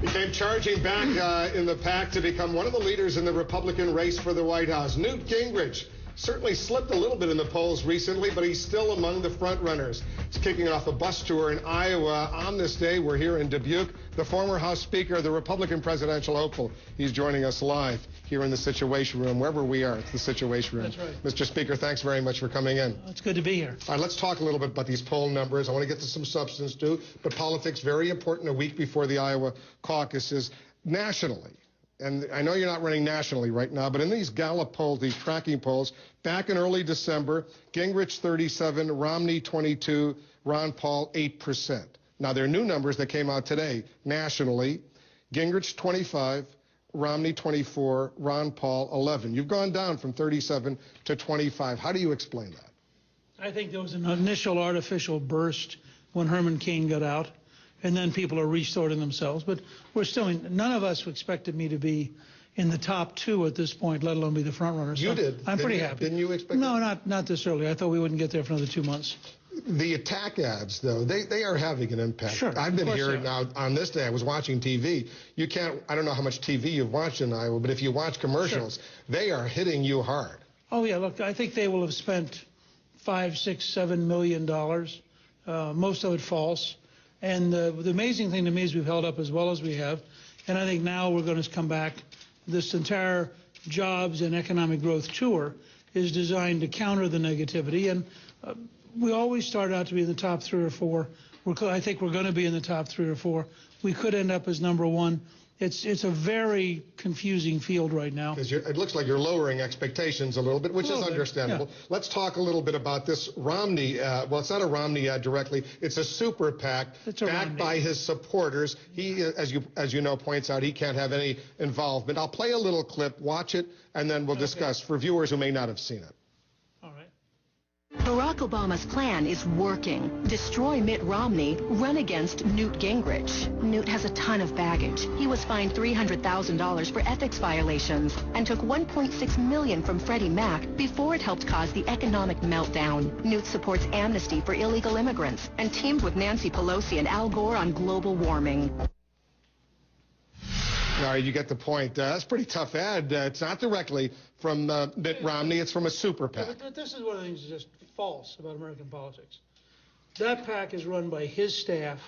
He came charging back in the pack to become one of the leaders in the Republican race for the White House. Newt Gingrich certainly slipped a little bit in the polls recently, but he's still among the front runners. He's kicking off a bus tour in Iowa. On this day, we're here in Dubuque. The former House Speaker, the Republican presidential hopeful, he's joining us live here in the Situation Room. Wherever we are, it's the Situation Room. That's right. Mr. Speaker, thanks very much for coming in. It's good to be here. All right, let's talk a little bit about these poll numbers. I want to get to some substance, too, but politics, very important a week before the Iowa caucuses. Nationally, and I know you're not running nationally right now, but in these Gallup polls, these tracking polls, back in early December, Gingrich 37, Romney 22, Ron Paul 8%. Now, there are new numbers that came out today nationally. Gingrich 25, Romney 24, Ron Paul 11. You've gone down from 37 to 25. How do you explain that? I think there was an initial artificial burst when Herman Cain got out, and then people are resorting themselves. But we're still none of us expected me to be in the top two at this point, let alone be the front runner. So you did. I'm pretty happy. Didn't you expect No, that? not this early. I thought we wouldn't get there for another 2 months. The attack ads, though, they are having an impact. Sure, I've been here now on this day. I was watching TV. You can't, I don't know how much TV you've watched in Iowa, but if you watch commercials, sure, they are hitting you hard. Oh, yeah. Look, I think they will have spent $5, $6, $7 million. Most of it false. And the amazing thing to me is we've held up as well as we have. And I think now we're going to come back. This entire jobs and economic growth tour is designed to counter the negativity. And we always start out to be in the top 3 or 4. I think we're going to be in the top 3 or 4. We could end up as number 1. It's a very confusing field right now. It looks like you're lowering expectations a little bit, which is understandable. Yeah. Let's talk a little bit about this Romney. Well, it's not a Romney ad directly. It's a super PAC backed by his supporters. He, as you know, points out he can't have any involvement. I'll play a little clip, watch it, and then we'll discuss for viewers who may not have seen it. Barack Obama's plan is working. Destroy Mitt Romney, run against Newt Gingrich. Newt has a ton of baggage. He was fined $300,000 for ethics violations and took $1.6 million from Freddie Mac before it helped cause the economic meltdown. Newt supports amnesty for illegal immigrants and teamed with Nancy Pelosi and Al Gore on global warming. All right, you get the point. That's a pretty tough ad. It's not directly from Mitt Romney. It's from a super PAC. Yeah, but this is one of the things that's just false about American politics. That PAC is run by his staff,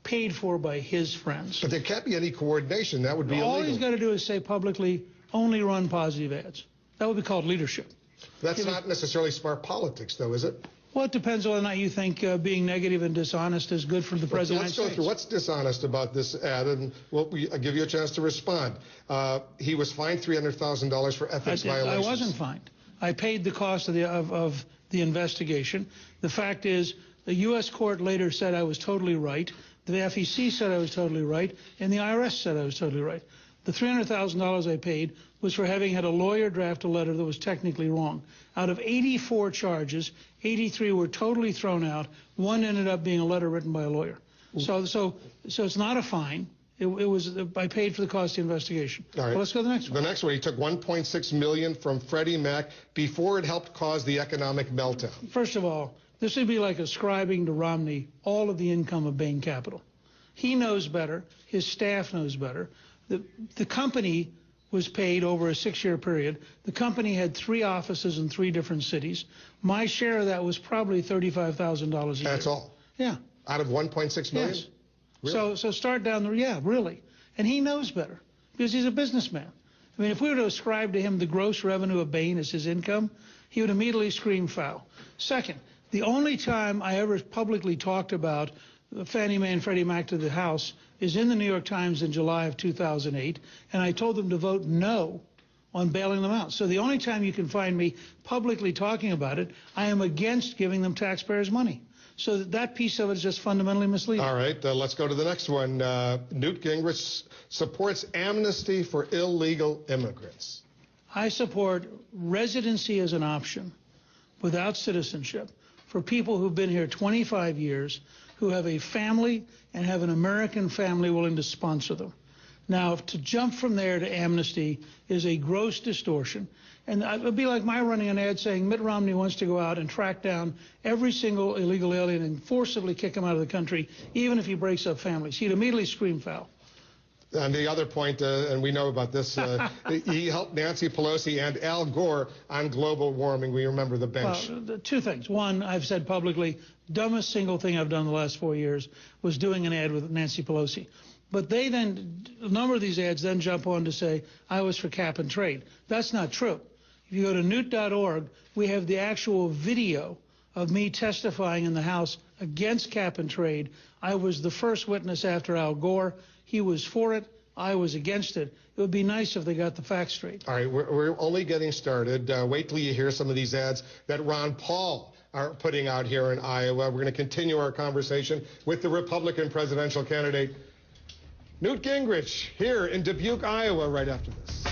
paid for by his friends. But there can't be any coordination. That would be illegal. All he's got to do is say publicly, only run positive ads. That would be called leadership. That's not necessarily smart politics, though, is it? Well, it depends on whether or not you think being negative and dishonest is good for the president. Let's go through what's dishonest about this ad, and I'll give you a chance to respond. He was fined $300,000 for ethics violations. I wasn't fined. I paid the cost of the investigation. The fact is, the U.S. court later said I was totally right. The FEC said I was totally right, and the IRS said I was totally right. The $300,000 I paid was for having had a lawyer draft a letter that was technically wrong. Out of 84 charges, 83 were totally thrown out. One ended up being a letter written by a lawyer. So it's not a fine. I paid for the cost of the investigation. All right. Well, let's go to the next one. The next one, he took $1.6 million from Freddie Mac before it helped cause the economic meltdown. First of all, this would be like ascribing to Romney all of the income of Bain Capital. He knows better. His staff knows better. The company was paid over a 6-year period. The company had 3 offices in 3 different cities. My share of that was probably $35,000 a year. That's all? Yeah. Out of $1.6 million? Yes. Really? So start down there. Yeah, really. And he knows better because he's a businessman. I mean, if we were to ascribe to him the gross revenue of Bain as his income, he would immediately scream foul. Second, the only time I ever publicly talked about Fannie Mae and Freddie Mac to the House is in the New York Times in July of 2008, and I told them to vote no on bailing them out. So the only time you can find me publicly talking about it, I am against giving them taxpayers' money. So that piece of it is just fundamentally misleading. All right, let's go to the next one. Newt Gingrich supports amnesty for illegal immigrants. I support residency as an option without citizenship for people who've been here 25 years, who have a family and have an American family willing to sponsor them. Now, to jump from there to amnesty is a gross distortion. And it would be like my running an ad saying Mitt Romney wants to go out and track down every single illegal alien and forcibly kick him out of the country, even if he breaks up families. He'd immediately scream foul. And the other point, and we know about this, he helped Nancy Pelosi and Al Gore on global warming. We remember the bench. Well, two things. One, I've said publicly, dumbest single thing I've done in the last 4 years was doing an ad with Nancy Pelosi. But they then, a number of these ads then jump on to say, I was for cap and trade. That's not true. If you go to newt.org, we have the actual video of me testifying in the House against cap and trade. I was the first witness after Al Gore. He was for it. I was against it. It would be nice if they got the facts straight. All right, we're only getting started. Wait till you hear some of these ads that Ron Paul are putting out here in Iowa. We're going to continue our conversation with the Republican presidential candidate, Newt Gingrich, here in Dubuque, Iowa, right after this.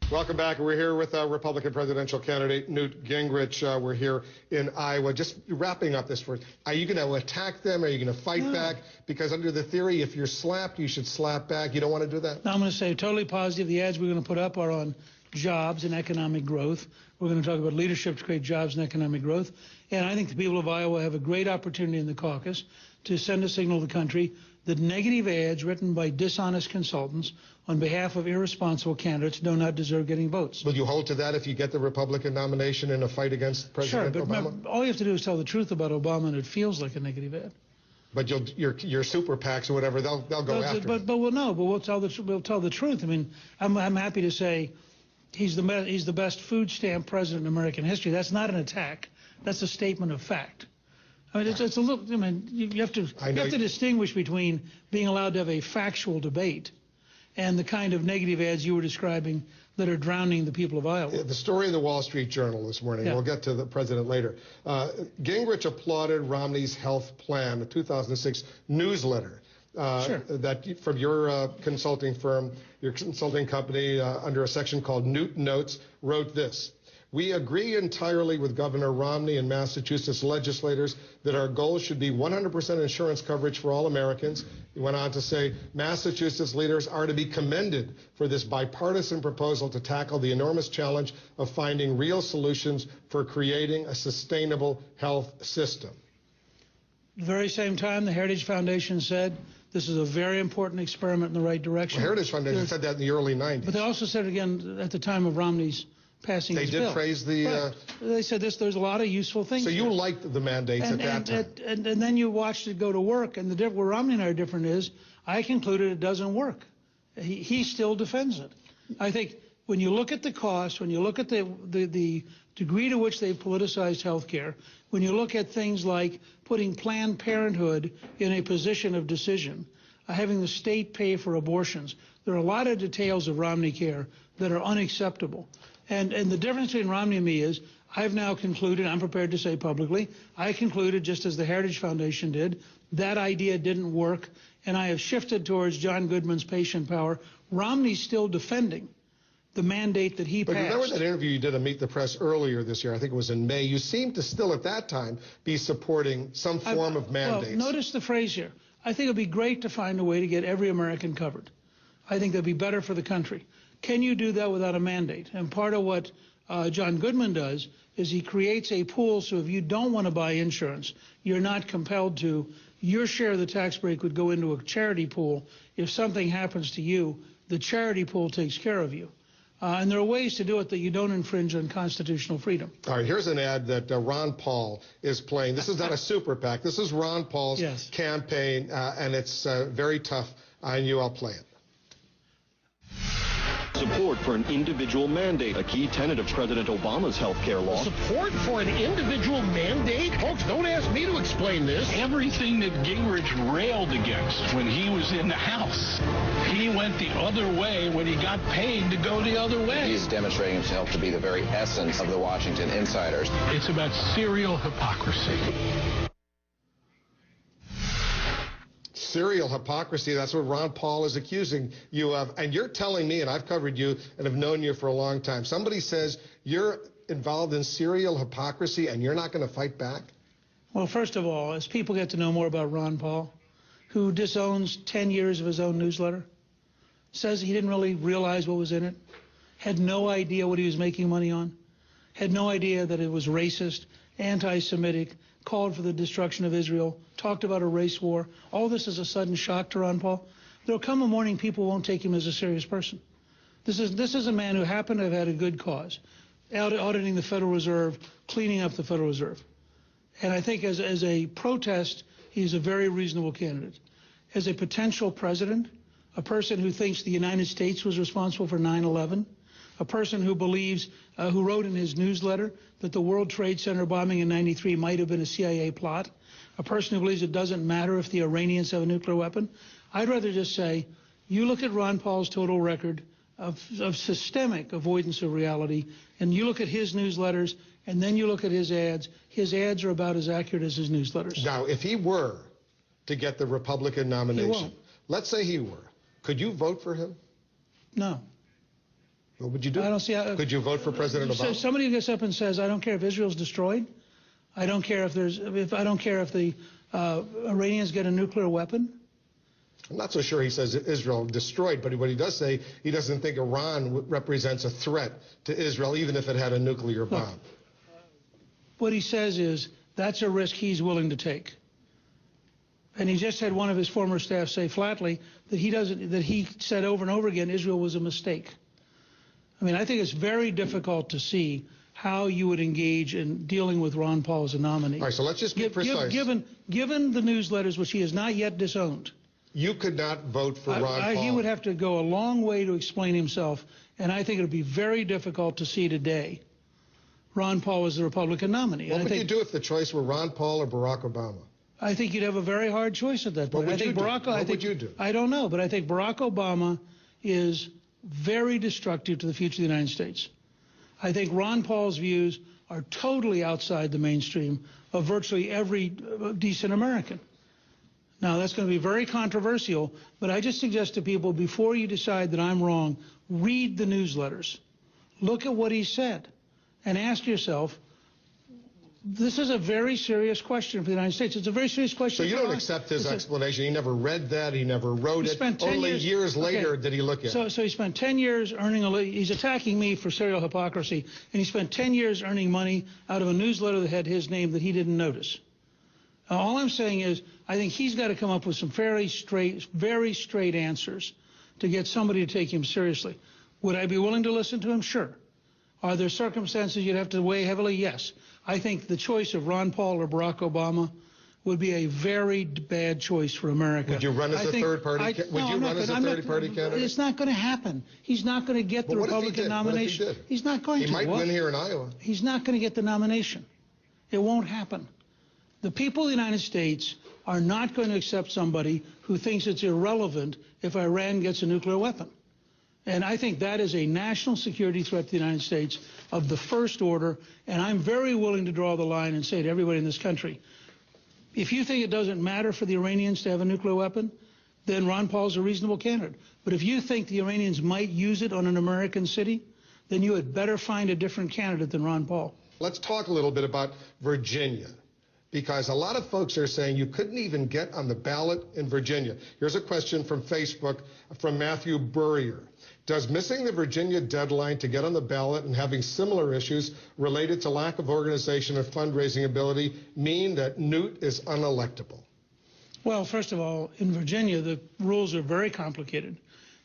Welcome back. We're here with Republican presidential candidate Newt Gingrich. We're here in Iowa. Just wrapping up this first. Are you going to attack them? Are you going to fight back? Because under the theory, if you're slapped, you should slap back. You don't want to do that? No, I'm going to say totally positive. The ads we're going to put up are on jobs and economic growth. We're going to talk about leadership to create jobs and economic growth. And I think the people of Iowa have a great opportunity in the caucus to send a signal to the country that negative ads written by dishonest consultants on behalf of irresponsible candidates do not deserve getting votes. Will you hold to that if you get the Republican nomination in a fight against President Obama? Sure, but all you have to do is tell the truth about Obama, and it feels like a negative ad. But your super PACs or whatever, they'll go after. But we'll tell the truth. I mean, I'm happy to say he's the best food stamp president in American history. That's not an attack. That's a statement of fact. I mean, it's a little. I mean, you have to distinguish between being allowed to have a factual debate and the kind of negative ads you were describing that are drowning the people of Iowa. The story in the Wall Street Journal this morning. Yeah. We'll get to the president later. Gingrich applauded Romney's health plan, the 2006 newsletter. Sure. That from your consulting firm, your consulting company, under a section called Newt Notes, wrote this. We agree entirely with Governor Romney and Massachusetts legislators that our goal should be 100% insurance coverage for all Americans. He went on to say, Massachusetts leaders are to be commended for this bipartisan proposal to tackle the enormous challenge of finding real solutions for creating a sustainable health system. At the very same time, the Heritage Foundation said this is a very important experiment in the right direction. Well, Heritage Foundation said that in the early 90s. But they also said it again at the time of Romney's passing his bill. They did praise the... Right. They said there's a lot of useful things. So you liked the mandates at that time. And then you watched it go to work. And where Romney and I are different is I concluded it doesn't work. He still defends it. I think when you look at the cost, when you look at the degree to which they've politicized health care, when you look at things like putting Planned Parenthood in a position of decision, having the state pay for abortions, there are a lot of details of Romney care that are unacceptable. And the difference between Romney and me is I've now concluded, I'm prepared to say publicly, I concluded, just as the Heritage Foundation did, that idea didn't work, and I have shifted towards John Goodman's patient power. Romney's still defending the mandate that he passed. But remember that interview you did on Meet the Press earlier this year, I think it was in May, you seemed to still at that time be supporting some form of mandates. Well, notice the phrase here. I think it would be great to find a way to get every American covered. I think that would be better for the country. Can you do that without a mandate? And part of what John Goodman does is he creates a pool so if you don't want to buy insurance, you're not compelled to. Your share of the tax break would go into a charity pool. If something happens to you, the charity pool takes care of you. And there are ways to do it that you don't infringe on constitutional freedom. All right, here's an ad that Ron Paul is playing. This is not a super PAC. This is Ron Paul's campaign, and it's very tough on you. I'll play it. Support for an individual mandate, a key tenet of President Obama's health care law. Support for an individual mandate? Folks, don't ask me to explain this. Everything that Gingrich railed against when he was in the House, he went the other way when he got paid to go the other way. He's demonstrating himself to be the very essence of the Washington insiders. It's about serial hypocrisy. Serial hypocrisy, that's what Ron Paul is accusing you of. And you're telling me, and I've covered you and have known you for a long time, somebody says you're involved in serial hypocrisy and you're not going to fight back? Well, first of all, as people get to know more about Ron Paul, who disowns 10 years of his own newsletter, says he didn't really realize what was in it, had no idea what he was making money on, had no idea that it was racist, anti-Semitic, called for the destruction of Israel, talked about a race war. All this is a sudden shock to Ron Paul. there'll come a morning people won't take him as a serious person. This is a man who happened to have had a good cause, auditing the Federal Reserve, cleaning up the Federal Reserve. And I think as a protest, he's a very reasonable candidate. As a potential president, a person who thinks the United States was responsible for 9/11, a person who believes, who wrote in his newsletter that the World Trade Center bombing in '93 might have been a CIA plot, a person who believes it doesn't matter if the Iranians have a nuclear weapon. I'd rather just say, you look at Ron Paul's total record of systemic avoidance of reality, and you look at his newsletters, and then you look at his ads. His ads are about as accurate as his newsletters. Now, if he were to get the Republican nomination, he won't. Let's say he were, could you vote for him? No. What would you do? I don't see how. Could you vote for President Obama? So somebody who gets up and says, "I don't care if Israel's destroyed. I don't care if I don't care if the Iranians get a nuclear weapon." I'm not so sure he says Israel destroyed, but what he does say, he doesn't think Iran represents a threat to Israel, even if it had a nuclear bomb. Look, what he says is that's a risk he's willing to take. And he just had one of his former staff say flatly that he said over and over again Israel was a mistake. I mean, I think it's very difficult to see how you would engage in dealing with Ron Paul as a nominee. All right, so let's just be precise. Given the newsletters, which he has not yet disowned, you could not vote for Ron Paul. He would have to go a long way to explain himself, and I think it would be very difficult to see today Ron Paul as the Republican nominee. What would you do if the choice were Ron Paul or Barack Obama? I think you'd have a very hard choice at that point. What would you do? What would you do? I don't know, but I think Barack Obama is very destructive to the future of the United States. I think Ron Paul's views are totally outside the mainstream of virtually every decent American. Now, that's going to be very controversial, but I just suggest to people, before you decide that I'm wrong, read the newsletters. Look at what he said and ask yourself, this is a very serious question for the United States. It's a very serious question. So you don't accept his explanation? He never read that. He never wrote it. Only years later did he look at it. So he spent 10 years earning he's attacking me for serial hypocrisy, and he spent 10 years earning money out of a newsletter that had his name that he didn't notice. All I'm saying is I think he's got to come up with some very straight answers to get somebody to take him seriously. Would I be willing to listen to him? Sure. Are there circumstances you'd have to weigh heavily? Yes. I think the choice of Ron Paul or Barack Obama would be a very bad choice for America. Would you run as a third-party candidate? It's not going to happen. He's not going to get the Republican nomination. What if he did? He's not going to. He might win here in Iowa. He's not going to get the nomination. It won't happen. The people of the United States are not going to accept somebody who thinks it's irrelevant if Iran gets a nuclear weapon. And I think that is a national security threat to the United States of the first order. And I'm very willing to draw the line and say to everybody in this country, if you think it doesn't matter for the Iranians to have a nuclear weapon, then Ron Paul's a reasonable candidate. But if you think the Iranians might use it on an American city, then you had better find a different candidate than Ron Paul. Let's talk a little bit about Virginia, because a lot of folks are saying you couldn't even get on the ballot in Virginia. Here's a question from Facebook from Matthew Burrier. Does missing the Virginia deadline to get on the ballot and having similar issues related to lack of organization and fundraising ability mean that Newt is unelectable? Well, first of all, in Virginia, the rules are very complicated.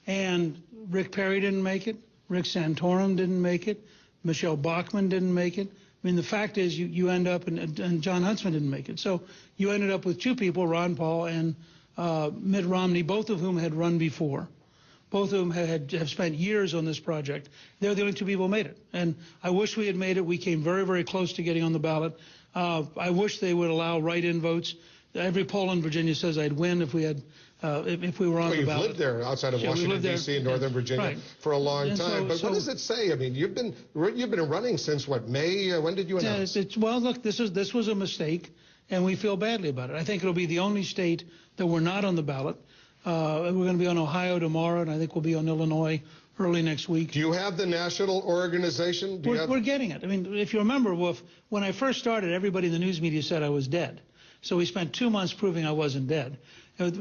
And Rick Perry didn't make it. Rick Santorum didn't make it. Michelle Bachmann didn't make it. I mean, the fact is you end up, and John Huntsman didn't make it. So you ended up with two people, Ron Paul and Mitt Romney, both of whom had run before. Both of them have spent years on this project. They're the only two people who made it. And I wish we had made it. We came very, very close to getting on the ballot. I wish they would allow write-in votes. Every poll in Virginia says I'd win if we had if we were on the ballot. You've lived there outside of Washington, D.C. and Northern Virginia for a long time. But what does it say? I mean, you've been running since, what, May? When did you announce? Well, look, this was a mistake, and we feel badly about it. I think it'll be the only state that we're not on the ballot. We're going to be on Ohio tomorrow, and I think we'll be on Illinois early next week. Do you have the national organization? We're getting it. I mean, if you remember, Wolf, when I first started, everybody in the news media said I was dead. So we spent 2 months proving I wasn't dead.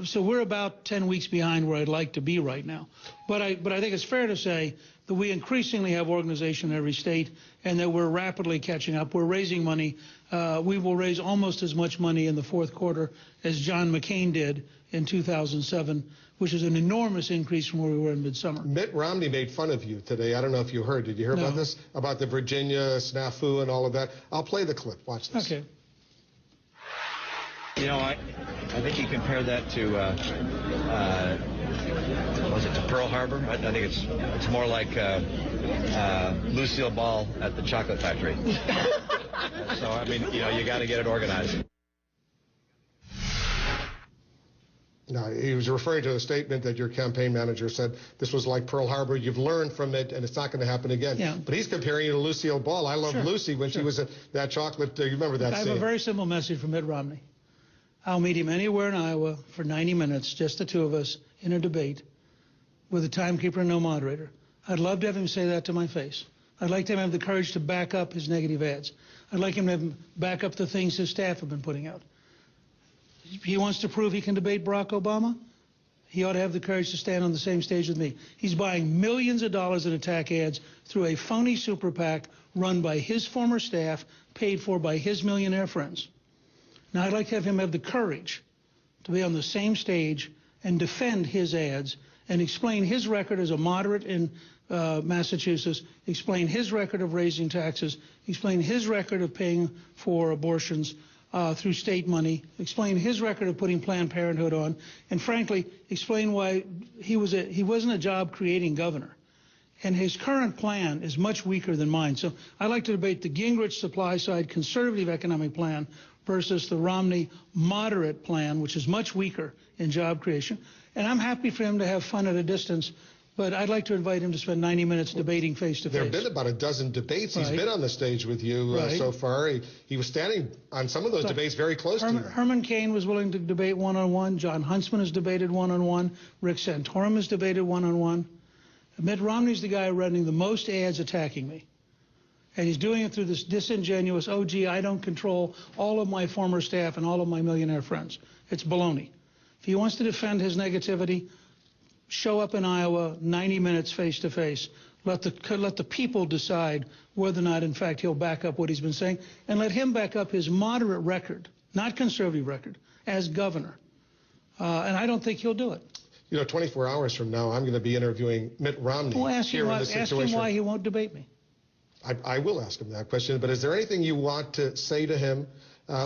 So we're about 10 weeks behind where I'd like to be right now. But I think it's fair to say that we increasingly have organization in every state and that we're rapidly catching up. We're raising money. We will raise almost as much money in the fourth quarter as John McCain did in 2007, which is an enormous increase from where we were in midsummer. Mitt Romney made fun of you today. I don't know if you heard. Did you hear about this? About the Virginia snafu and all of that? I'll play the clip. Watch this. Okay. You know, I think you compare that to, was it to Pearl Harbor? I think it's more like Lucille Ball at the chocolate factory. So, I mean, you know, you got to get it organized. No, he was referring to a statement that your campaign manager said this was like Pearl Harbor. You've learned from it, and it's not going to happen again. Yeah. But he's comparing you to Lucille Ball. I love Lucy when she was at that chocolate. You remember that scene? I have a very simple message from Mitt Romney. I'll meet him anywhere in Iowa for 90 minutes, just the two of us, in a debate with a timekeeper and no moderator. I'd love to have him say that to my face. I'd like to have the courage to back up his negative ads. I'd like him to back up the things his staff have been putting out. He wants to prove he can debate Barack Obama. He ought to have the courage to stand on the same stage with me. He's buying millions of dollars in attack ads through a phony super PAC run by his former staff, paid for by his millionaire friends. Now, I'd like to have him have the courage to be on the same stage and defend his ads and explain his record as a moderate in Massachusetts, explain his record of raising taxes, explain his record of paying for abortions through state money, explain his record of putting Planned Parenthood on, and frankly, explain why he wasn't a job-creating governor. And his current plan is much weaker than mine. So I'd like to debate the Gingrich supply-side conservative economic plan versus the Romney moderate plan, which is much weaker in job creation. And I'm happy for him to have fun at a distance, but I'd like to invite him to spend 90 minutes debating face-to-face. There have been about a dozen debates. He's been on the stage with you so far. He was standing on some of those debates very close to you. Herman Cain was willing to debate one-on-one. John Huntsman has debated one-on-one. Rick Santorum has debated one-on-one. Mitt Romney's the guy running the most ads attacking me. And he's doing it through this disingenuous, oh, gee, I don't control all of my former staff and all of my millionaire friends. It's baloney. If he wants to defend his negativity, show up in Iowa, 90 minutes face-to-face. Let the people decide whether or not, in fact, he'll back up what he's been saying, and let him back up his moderate record, not conservative record, as governor. And I don't think he'll do it. You know, 24 hours from now, I'm going to be interviewing Mitt Romney here in this situation. Ask him why he won't debate me. I will ask him that question, but is there anything you want to say to him?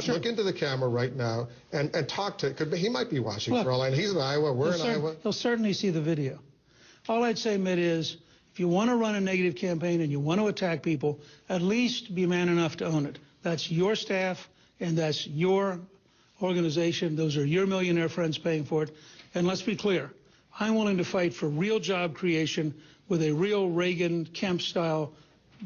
Sure. Look into the camera right now and talk to him. He might be watching for all I know. He's in Iowa. We're in Iowa. He'll certainly see the video. All I'd say, Mitt, is if you want to run a negative campaign and you want to attack people, at least be man enough to own it. That's your staff and that's your organization. Those are your millionaire friends paying for it. And let's be clear. I'm willing to fight for real job creation with a real Reagan, Kemp-style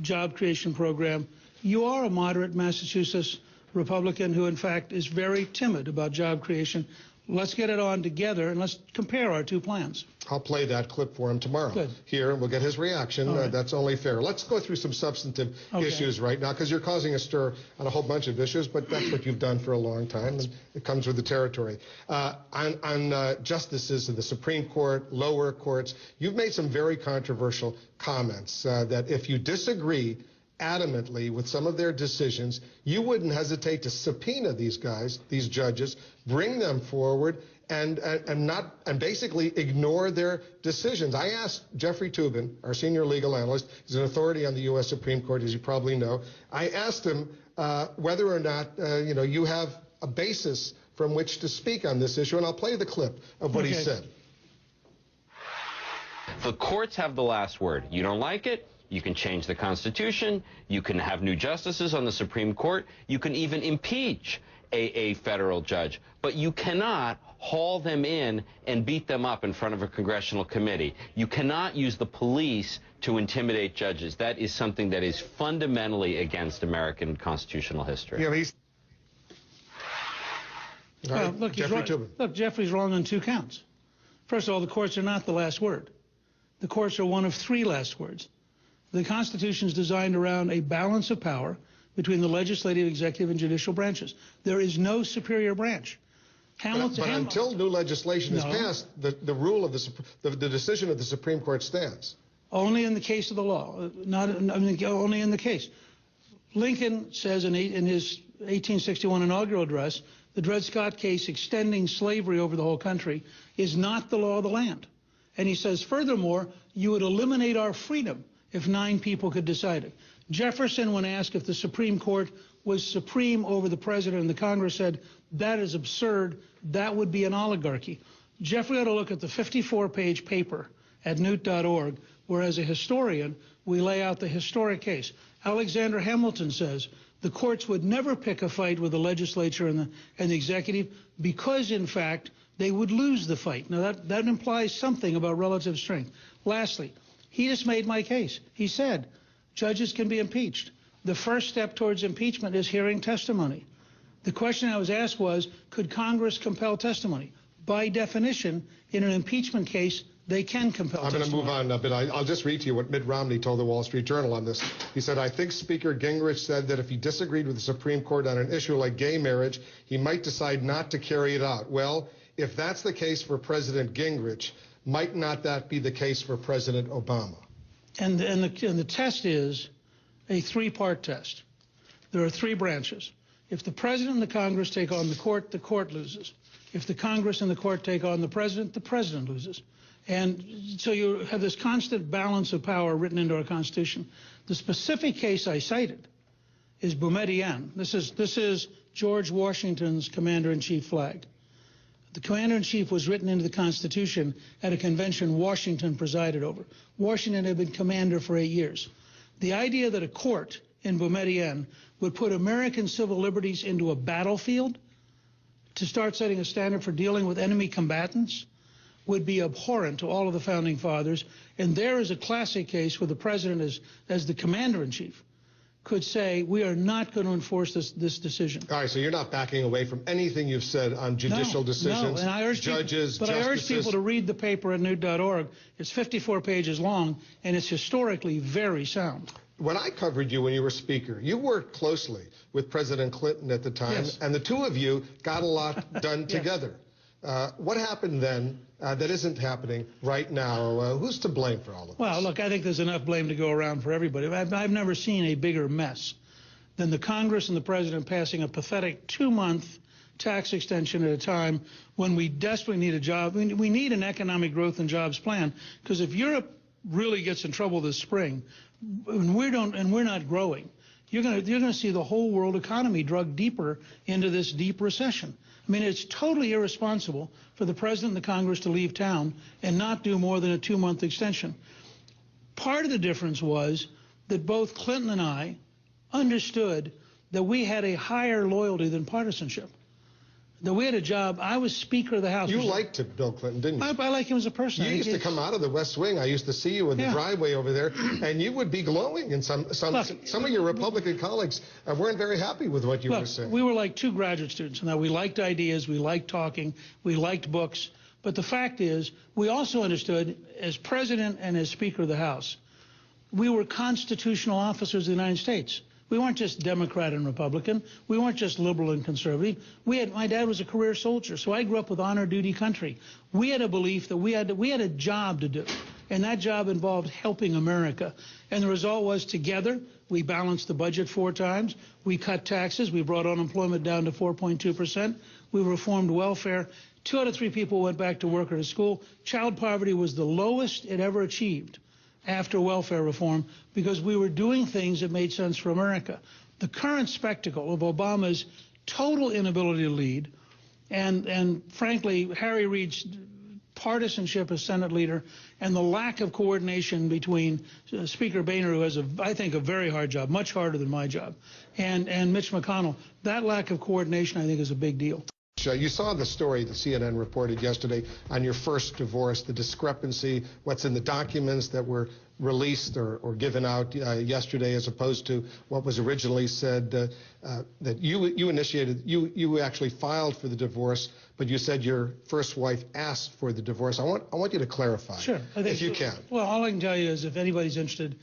job creation program. You are a moderate Massachusetts Republican who, in fact, is very timid about job creation. Let's get it on together, and let's compare our two plans. I'll play that clip for him tomorrow here, and we'll get his reaction. Right. That's only fair. Let's go through some substantive issues right now, because you're causing a stir on a whole bunch of issues, but that's what you've done for a long time, and it comes with the territory. On justices of the Supreme Court, lower courts, you've made some very controversial comments that if you disagree adamantly with some of their decisions, you wouldn't hesitate to subpoena these guys, these judges, bring them forward, and basically ignore their decisions. I asked Jeffrey Toobin, our senior legal analyst, he's an authority on the U.S. Supreme Court, as you probably know. I asked him whether or not you have a basis from which to speak on this issue, and I'll play the clip of what he said. The courts have the last word. You don't like it? You can change the Constitution. You can have new justices on the Supreme Court. You can even impeach a federal judge. But you cannot haul them in and beat them up in front of a congressional committee. You cannot use the police to intimidate judges. That is something that is fundamentally against American constitutional history. Yeah, look, Jeffrey's wrong on two counts. First of all, the courts are not the last word. The courts are one of three last words. The Constitution is designed around a balance of power between the legislative, executive, and judicial branches. There is no superior branch. But until new legislation is passed, the rule of the decision of the Supreme Court stands. Only in the case of the law, only in the case. Lincoln says in his 1861 inaugural address the Dred Scott case extending slavery over the whole country is not the law of the land. And he says, furthermore, you would eliminate our freedom if 9 people could decide it. Jefferson, when asked if the Supreme Court was supreme over the president and the Congress, said, that is absurd. That would be an oligarchy. Jeffrey ought to look at the 54-page paper at Newt.org, where as a historian, we lay out the historic case. Alexander Hamilton says the courts would never pick a fight with the legislature and the executive because, in fact, they would lose the fight. Now, that implies something about relative strength. Lastly, he just made my case. He said judges can be impeached. The first step towards impeachment is hearing testimony. The question I was asked was, could Congress compel testimony? By definition, in an impeachment case, they can compel testimony. I'm going to move on, but I'll just read to you what Mitt Romney told the Wall Street Journal on this. He said, I think Speaker Gingrich said that if he disagreed with the Supreme Court on an issue like gay marriage, he might decide not to carry it out. Well, if that's the case for President Gingrich, might not that be the case for President Obama? And the test is a 3-part test. There are 3 branches. If the president and the Congress take on the court loses. If the Congress and the court take on the president loses. And so you have this constant balance of power written into our Constitution. The specific case I cited is Boumediene. This is George Washington's Commander-in-Chief flag. The Commander-in-Chief was written into the Constitution at a convention Washington presided over. Washington had been commander for 8 years. The idea that a court in Boumediene would put American civil liberties into a battlefield to start setting a standard for dealing with enemy combatants would be abhorrent to all of the Founding Fathers. And there is a classic case where the president, as the Commander-in-Chief, could say, we are not going to enforce this decision. All right, so you're not backing away from anything you've said on judicial decisions, no, and I urge judges, people, but justices. I urge people to read the paper at Newt.org. It's 54 pages long, and it's historically very sound. When I covered you when you were Speaker, you worked closely with President Clinton at the time, yes. and the 2 of you got a lot done yes. together. What happened then that isn't happening right now? Who's to blame for all of this? Well, look, I think there's enough blame to go around for everybody. I've never seen a bigger mess than the Congress and the president passing a pathetic 2-month tax extension at a time when we desperately need a job. We need an economic growth and jobs plan, because if Europe really gets in trouble this spring, and we're not growing, you're going to see the whole world economy drug deeper into this deep recession. I mean, it's totally irresponsible for the president and the Congress to leave town and not do more than a 2-month extension. Part of the difference was that both Clinton and I understood that we had a higher loyalty than partisanship. That we had a job. I was Speaker of the House. You liked Bill Clinton, didn't you? I like him as a person. You used to come out of the West Wing. I used to see you in the driveway over there, and you would be glowing. And some of your Republican colleagues weren't very happy with what you were saying. We were like 2 graduate students. Now, we liked ideas, we liked talking, we liked books. But the fact is, we also understood, as President and as Speaker of the House, we were constitutional officers of the United States. We weren't just Democrat and Republican. We weren't just liberal and conservative. My dad was a career soldier, so I grew up with honor duty country. We had a belief that we had a job to do, and that job involved helping America. And the result was, together, we balanced the budget 4 times. We cut taxes. We brought unemployment down to 4.2%. We reformed welfare. 2 out of 3 people went back to work or to school. Child poverty was the lowest it ever achieved after welfare reform, because we were doing things that made sense for America. The current spectacle of Obama's total inability to lead, and frankly, Harry Reid's partisanship as Senate leader, and the lack of coordination between Speaker Boehner, who has, I think, a very hard job, much harder than my job, and Mitch McConnell, that lack of coordination, I think, is a big deal. You saw the story that CNN reported yesterday on your first divorce, the discrepancy, what's in the documents that were released or given out yesterday, as opposed to what was originally said, that you actually filed for the divorce, but you said your first wife asked for the divorce. I want you to clarify, sure, if you can. Well, all I can tell you is, if anybody's interested,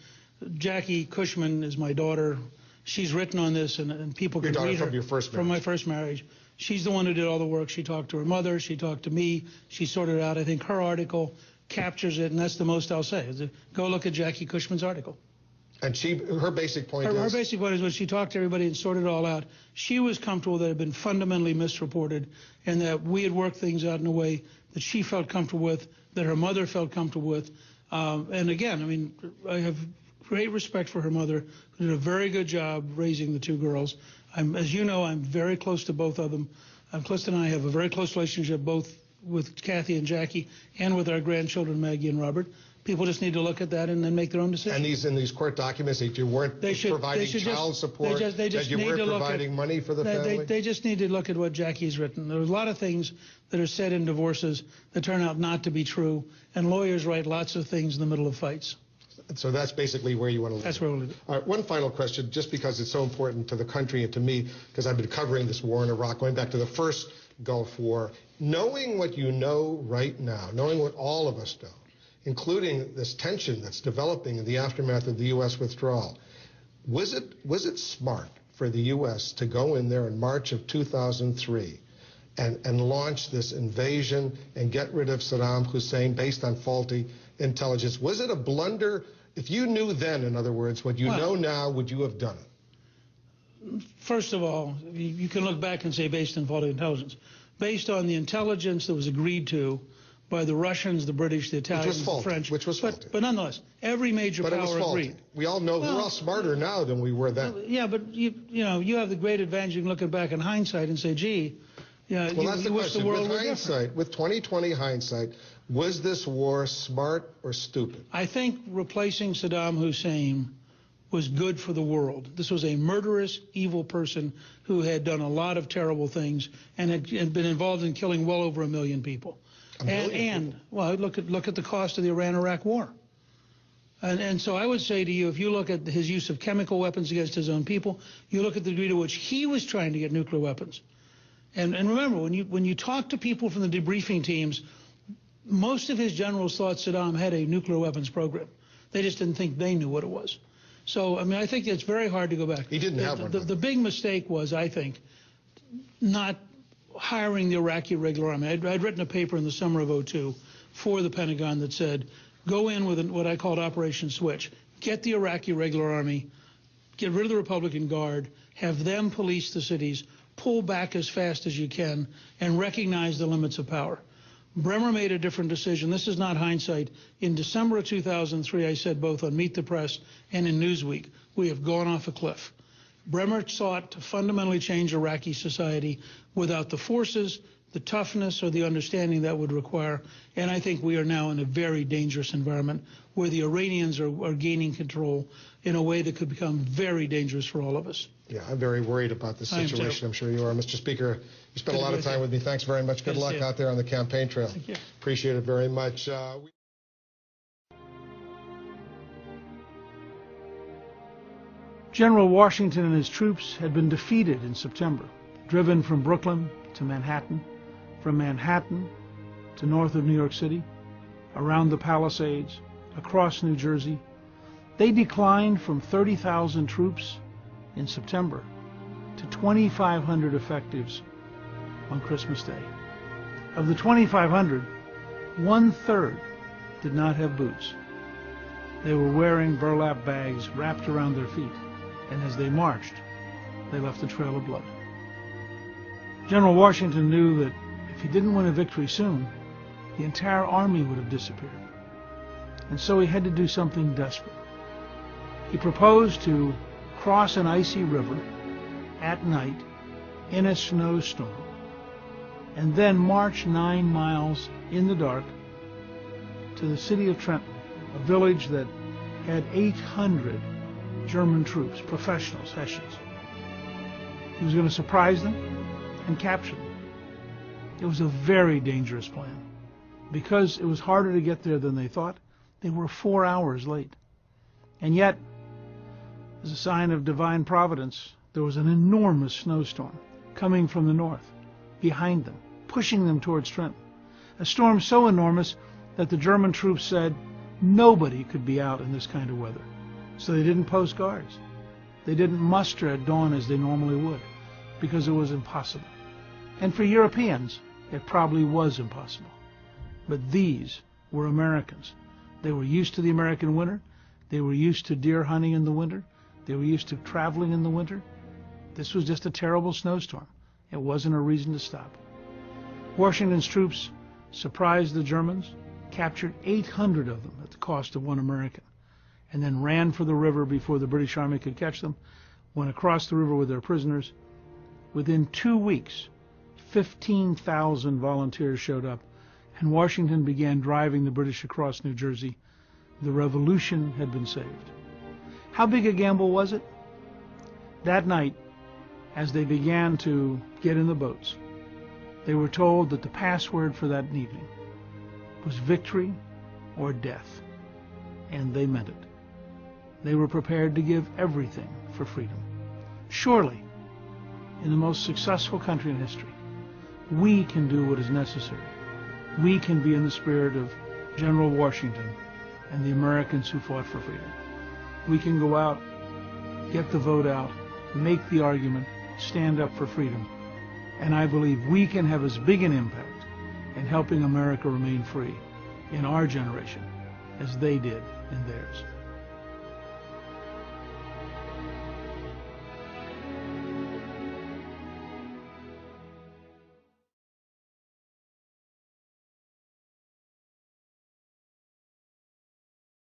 Jackie Cushman is my daughter. She's written on this, and people can read her. From your first marriage. From my first marriage. She's the one who did all the work. She talked to her mother. She talked to me. She sorted it out. I think her article captures it, and that's the most I'll say. Go look at Jackie Cushman's article. And her basic point is? Her basic point is when she talked to everybody and sorted it all out, she was comfortable that it had been fundamentally misreported and that we had worked things out in a way that she felt comfortable with, that her mother felt comfortable with. And again, I mean, I have great respect for her mother, who did a very good job raising the two girls. As you know, I'm very close to both of them. Clifton and I have a very close relationship, both with Kathy and Jackie and with our grandchildren, Maggie and Robert. People just need to look at that and then make their own decision. And in these court documents, that you weren't providing child support, that you weren't providing money for the family? They just need to look at what Jackie's written. There's a lot of things that are said in divorces that turn out not to be true, and lawyers write lots of things in the middle of fights. So that's basically where you want to live. That's where we'll live. All right, one final question, just because it's so important to the country and to me, because I've been covering this war in Iraq, going back to the first Gulf War. Knowing what you know right now, knowing what all of us know, including this tension that's developing in the aftermath of the U.S. withdrawal, was it smart for the U.S. to go in there in March of 2003 and launch this invasion and get rid of Saddam Hussein based on faulty intelligence? Was it a blunder? If you knew then, in other words, what you know now, would you have done it? First of all, you can look back and say based on faulty intelligence. Based on the intelligence that was agreed to by the Russians, the British, the Italians, the French. Which was faulty. But nonetheless, every major power agreed. We all know we're all smarter now than we were then. Yeah, but you have the great advantage. You can look back in hindsight and say, gee, that's the question. With hindsight, with 20/20 hindsight, was this war smart or stupid? I think replacing Saddam Hussein was good for the world. This was a murderous, evil person who had done a lot of terrible things and had been involved in killing well over 1 million people. Well, look at the cost of the Iran-Iraq war. And so I would say to you, if you look at his use of chemical weapons against his own people, you look at the degree to which he was trying to get nuclear weapons. And remember, when you talk to people from the debriefing teams, most of his generals thought Saddam had a nuclear weapons program. They just didn't think they knew what it was. So, I mean, I think it's very hard to go back. He didn't have one. The big mistake was, I think, not hiring the Iraqi regular army. I'd written a paper in the summer of '02 for the Pentagon that said, go in with what I called Operation Switch. Get the Iraqi regular army, get rid of the Republican Guard, have them police the cities, pull back as fast as you can, and recognize the limits of power. Bremer made a different decision. This is not hindsight. In December of 2003, I said both on Meet the Press and in Newsweek, we have gone off a cliff. Bremer sought to fundamentally change Iraqi society without the forces, the toughness, or the understanding that would require. And I think we are now in a very dangerous environment where the Iranians are gaining control in a way that could become very dangerous for all of us. Yeah, I'm very worried about the situation. I'm sure you are. Mr. Speaker, you spent a lot of time with me. Thanks very much. Good luck out there on the campaign trail. Thank you. Appreciate it very much. General Washington and his troops had been defeated in September, driven from Brooklyn to Manhattan, from Manhattan to north of New York City, around the Palisades, across New Jersey. They declined from 30,000 troops in September to 2,500 effectives on Christmas Day. Of the 2,500, 1/3 did not have boots. They were wearing burlap bags wrapped around their feet, and as they marched, they left a trail of blood. General Washington knew that if he didn't win a victory soon, the entire army would have disappeared. And so he had to do something desperate. He proposed to cross an icy river at night in a snowstorm and then march 9 miles in the dark to the city of Trenton, a village that had 800 German troops, professionals, Hessians. He was going to surprise them and capture them. It was a very dangerous plan. Because it was harder to get there than they thought, they were 4 hours late. And yet, as a sign of divine providence, there was an enormous snowstorm coming from the north, behind them, pushing them towards Trenton. A storm so enormous that the German troops said nobody could be out in this kind of weather. So they didn't post guards. They didn't muster at dawn as they normally would, because it was impossible. And for Europeans, it probably was impossible. But these were Americans. They were used to the American winter. They were used to deer hunting in the winter. They were used to traveling in the winter. This was just a terrible snowstorm. It wasn't a reason to stop. Washington's troops surprised the Germans, captured 800 of them at the cost of one American, and then ran for the river before the British Army could catch them, went across the river with their prisoners. Within 2 weeks, 15,000 volunteers showed up, and Washington began driving the British across New Jersey. The revolution had been saved. How big a gamble was it? That night, as they began to get in the boats, they were told that the password for that evening was victory or death, and they meant it. They were prepared to give everything for freedom. Surely, in the most successful country in history, we can do what is necessary. We can be in the spirit of General Washington and the Americans who fought for freedom. We can go out, get the vote out, make the argument, stand up for freedom. And I believe we can have as big an impact in helping America remain free in our generation as they did in theirs.